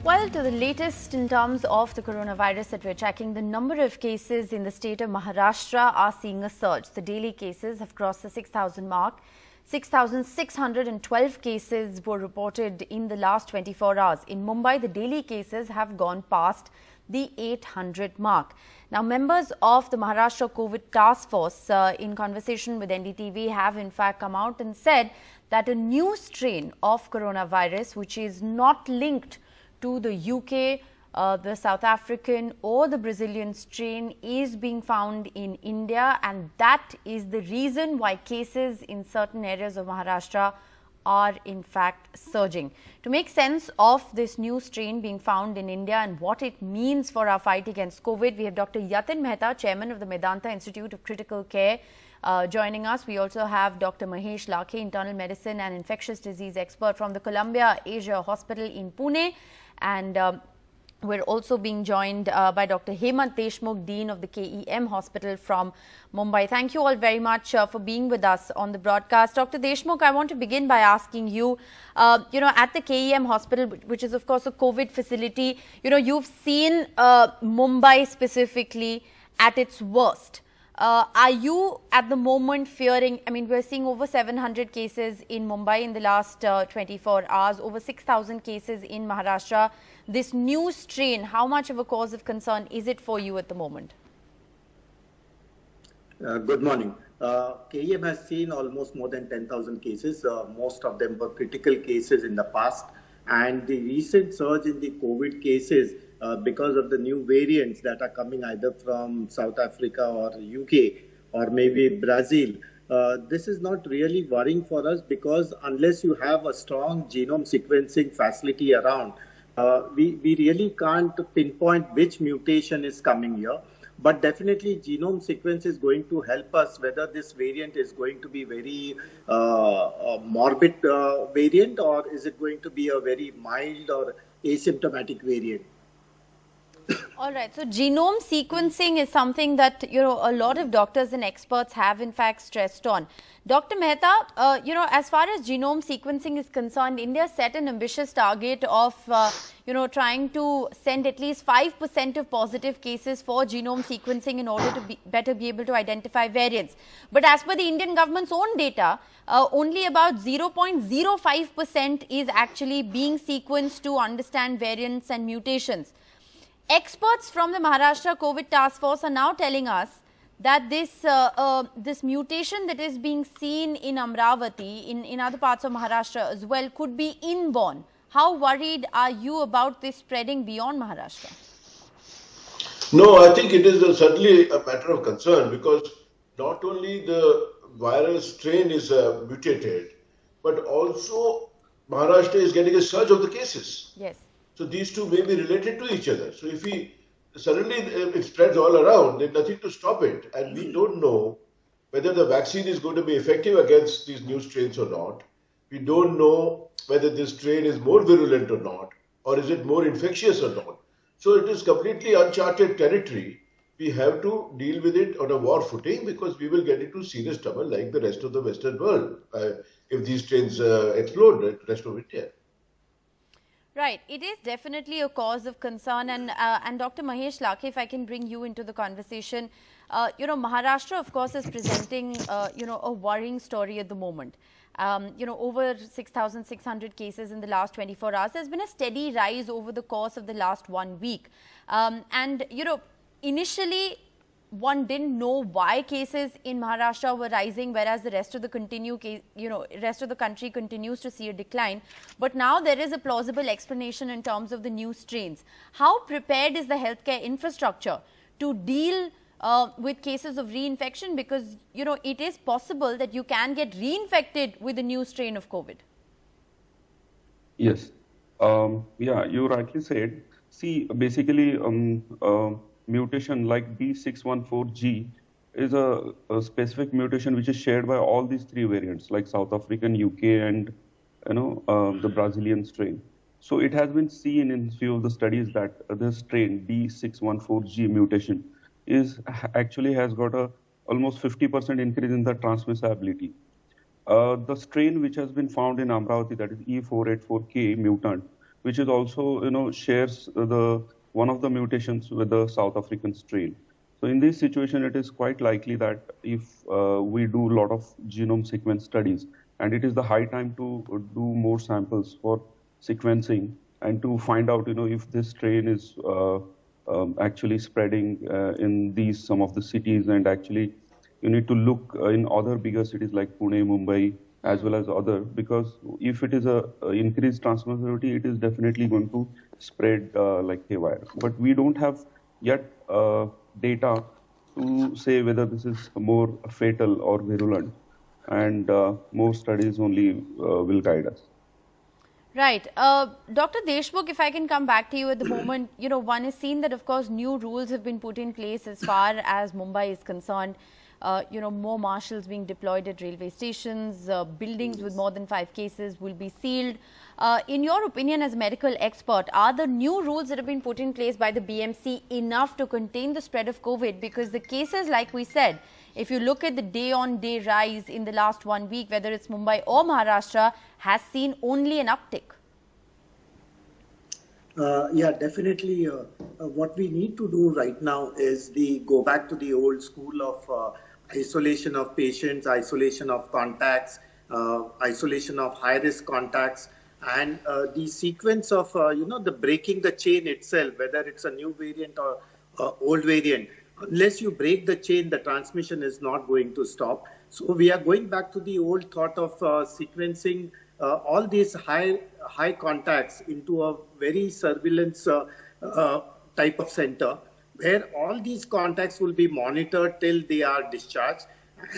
Well, to the latest in terms of the coronavirus that we're tracking, the number of cases in the state of Maharashtra are seeing a surge. The daily cases have crossed the 6,000 mark. 6,612 cases were reported in the last 24 hours. In Mumbai, the daily cases have gone past the 800 mark. Now, members of the Maharashtra COVID task force in conversation with NDTV have in fact come out and said that a new strain of coronavirus, which is not linked to the UK, the South African or the Brazilian strain, is being found in India, and that is the reason why cases in certain areas of Maharashtra are in fact surging. To make sense of this new strain being found in India and what it means for our fight against COVID, we have Dr. Yatin Mehta, Chairman of the Medanta Institute of Critical Care, joining us. We also have Dr. Mahesh Lakhe, Internal Medicine and Infectious Disease Expert from the Columbia Asia Hospital in Pune. And we're also being joined by Dr. Hemant Deshmukh, Dean of the KEM Hospital from Mumbai. Thank you all very much for being with us on the broadcast. Dr. Deshmukh, I want to begin by asking you, at the KEM Hospital, which is of course a COVID facility, you've seen Mumbai specifically at its worst. Are you at the moment fearing, we're seeing over 700 cases in Mumbai in the last 24 hours, over 6,000 cases in Maharashtra. This new strain, how much of a cause of concern is it for you at the moment? Good morning. KEM has seen almost more than 10,000 cases. Most of them were critical cases in the past. And the recent surge in the COVID cases because of the new variants that are coming either from South Africa or UK or maybe Brazil. This is not really worrying for us because unless you have a strong genome sequencing facility around, we really can't pinpoint which mutation is coming here. But definitely genome sequence is going to help us whether this variant is going to be very morbid variant or is it going to be a very mild or asymptomatic variant. All right. So genome sequencing is something that, a lot of doctors and experts have in fact stressed on. Dr. Mehta, as far as genome sequencing is concerned, India set an ambitious target of, trying to send at least 5% of positive cases for genome sequencing in order to better be able to identify variants. But as per the Indian government's own data, only about 0.05% is actually being sequenced to understand variants and mutations. Experts from the Maharashtra COVID task force are now telling us that this mutation that is being seen in Amravati, in other parts of Maharashtra as well, could be inborn. How worried are you about this spreading beyond Maharashtra? No, I think it is certainly a matter of concern because not only the viral strain is mutated, but also Maharashtra is getting a surge of the cases. Yes. So these two may be related to each other. So if suddenly it spreads all around, there's nothing to stop it. And we don't know whether the vaccine is going to be effective against these new strains or not. We don't know whether this strain is more virulent or not, or is it more infectious or not. So it is completely uncharted territory. We have to deal with it on a war footing because we will get into serious trouble like the rest of the Western world if these strains explode in the rest of India. Right. It is definitely a cause of concern. And Dr. Mahesh Lakhe, if I can bring you into the conversation, Maharashtra, of course, is presenting, a worrying story at the moment. Over 6,600 cases in the last 24 hours. There's been a steady rise over the course of the last 1 week. Initially, one didn't know why cases in Maharashtra were rising, whereas the rest of the country continues to see a decline. But now there is a plausible explanation in terms of the new strains. How prepared is the healthcare infrastructure to deal with cases of reinfection? Because, it is possible that you can get reinfected with a new strain of COVID. Yes. Yeah, you rightly said. See, basically, mutation like B614G is a specific mutation which is shared by all these three variants like South African, UK and the Brazilian strain. So it has been seen in few of the studies that this strain B614G mutation actually has got a almost 50% increase in the transmissibility. The strain which has been found in Amravati, that is E484K mutant, which is also, shares one of the mutations with the South African strain. So in this situation, it is quite likely that if we do a lot of genome sequence studies, and it is the high time to do more samples for sequencing and to find out, if this strain is actually spreading in some of the cities, and actually you need to look in other bigger cities like Pune, Mumbai, as well as other, because if it is a increased transmissibility, it is definitely going to spread like haywire. But we don't have yet data to say whether this is more fatal or virulent, and more studies only will guide us. Right. Dr. Deshmukh, if I can come back to you at the moment, one has seen that, of course, new rules have been put in place as far as Mumbai is concerned. More marshals being deployed at railway stations, buildings with more than 5 cases will be sealed. In your opinion, as a medical expert, are the new rules that have been put in place by the BMC enough to contain the spread of COVID? Because the cases, like we said, if you look at the day-on-day rise in the last 1 week, whether it's Mumbai or Maharashtra, has seen only an uptick. Yeah, definitely. What we need to do right now is go back to the old school of isolation of patients, isolation of contacts, isolation of high-risk contacts, and the sequence of, the breaking the chain itself, whether it's a new variant or old variant. Unless you break the chain, the transmission is not going to stop. So we are going back to the old thought of sequencing all these high contacts into a very surveillance type of center, where all these contacts will be monitored till they are discharged.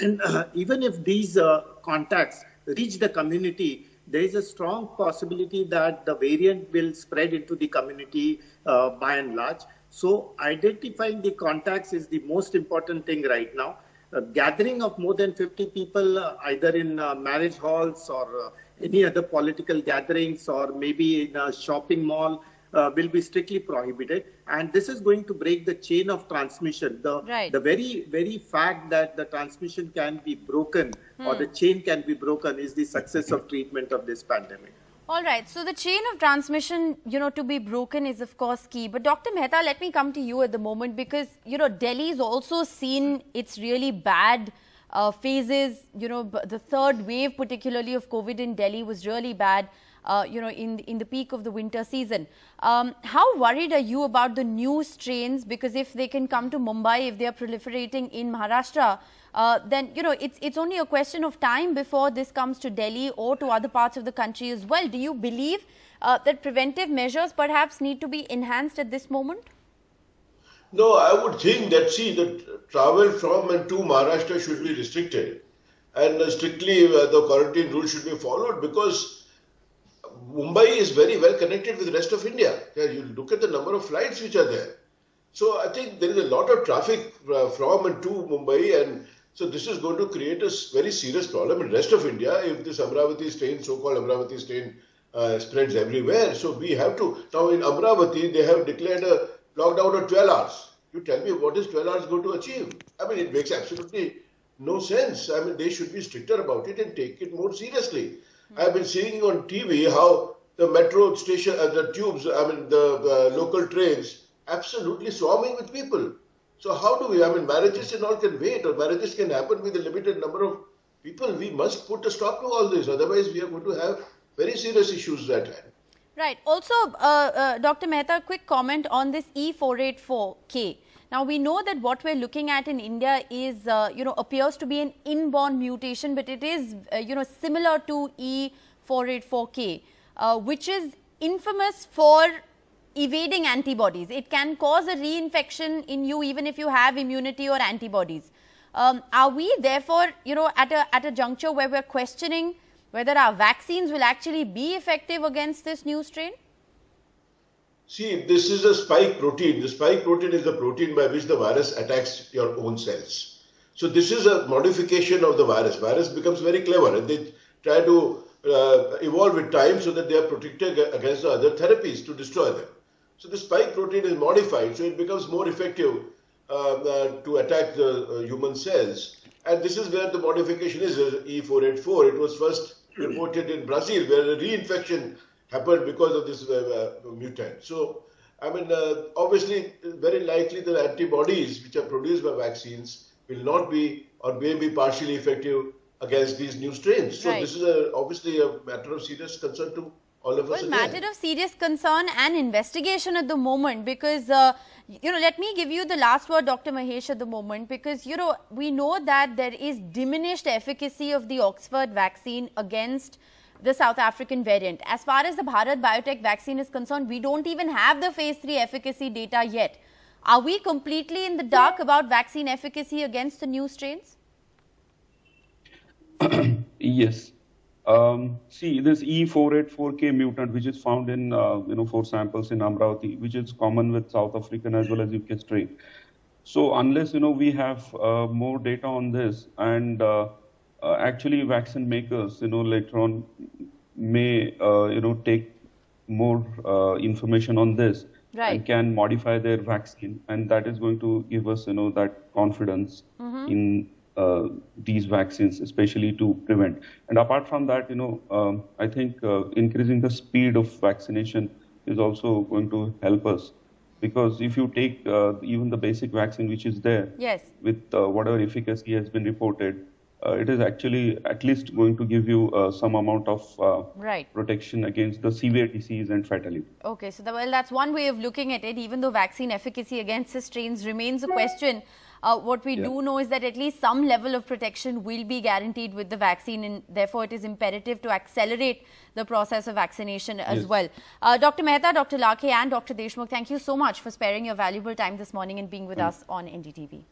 And even if these contacts reach the community, there is a strong possibility that the variant will spread into the community by and large. So identifying the contacts is the most important thing right now. Gathering of more than 50 people, either in marriage halls or any other political gatherings, or maybe in a shopping mall, will be strictly prohibited. And this is going to break the chain of transmission. The very, very fact that the transmission can be broken or the chain can be broken is the success of treatment of this pandemic. All right. So the chain of transmission, to be broken is, of course, key. But Dr. Mehta, let me come to you at the moment, because, Delhi's also seen its really bad phases. The third wave, particularly of COVID in Delhi, was really bad, in the peak of the winter season. How worried are you about the new strains? Because if they can come to Mumbai, if they are proliferating in Maharashtra, then, it's only a question of time before this comes to Delhi or to other parts of the country as well. Do you believe that preventive measures perhaps need to be enhanced at this moment? No, I would think that, the travel from and to Maharashtra should be restricted, and strictly the quarantine rules should be followed, because Mumbai is very well connected with the rest of India. You look at the number of flights which are there. So I think there is a lot of traffic from and to Mumbai, and so this is going to create a very serious problem in the rest of India if this Amravati strain, so-called Amravati strain, spreads everywhere. So we have to, now in Amravati, they have declared a lockdown of 12 hours. You tell me, what is 12 hours going to achieve? I mean, it makes absolutely no sense. I mean, they should be stricter about it and take it more seriously. I've been seeing on TV how the metro station, the tubes, I mean, the local trains, absolutely swarming with people. So how do we, marriages and all can wait, or marriages can happen with a limited number of people. We must put a stop to all this. Otherwise, we are going to have very serious issues at hand. Right. Also, Dr. Mehta, quick comment on this E484K. Now, we know that what we're looking at in India is, appears to be an inborn mutation, but it is, similar to E484K, which is infamous for evading antibodies. It can cause a reinfection in you even if you have immunity or antibodies. Are we therefore, at a juncture where we're questioning whether our vaccines will actually be effective against this new strain? See, this is a spike protein. The spike protein is the protein by which the virus attacks your own cells. So this is a modification of the virus. Virus becomes very clever, and they try to evolve with time so that they are protected against the other therapies to destroy them. So the spike protein is modified, so it becomes more effective to attack the human cells. And this is where the modification is, E484. It was first reported in Brazil, where a reinfection happened because of this mutant. So, I mean, obviously, very likely the antibodies which are produced by vaccines will not be or may be partially effective against these new strains. So, this is obviously a matter of serious concern to all of us. Well, matter of serious concern and investigation at the moment, because, let me give you the last word, Dr. Mahesh, at the moment, because, we know that there is diminished efficacy of the Oxford vaccine against the South African variant. As far as the Bharat Biotech vaccine is concerned, we don't even have the phase 3 efficacy data yet. Are we completely in the dark about vaccine efficacy against the new strains? Yes. See, this E484K mutant, which is found in, 4 samples in Amravati, which is common with South African as well as UK strain. So unless, we have more data on this, and actually vaccine makers, later on may, take more information on this and can modify their vaccine. And that is going to give us, that confidence in these vaccines, especially to prevent. And apart from that, I think increasing the speed of vaccination is also going to help us. Because if you take even the basic vaccine which is there, with whatever efficacy has been reported, it is actually at least going to give you some amount of protection against the severe disease and fatality. Okay, so that's one way of looking at it. Even though vaccine efficacy against the strains remains a question, what we do know is that at least some level of protection will be guaranteed with the vaccine, and therefore it is imperative to accelerate the process of vaccination as well. Dr. Mehta, Dr. Lakhe and Dr. Deshmukh, thank you so much for sparing your valuable time this morning and being with us on NDTV.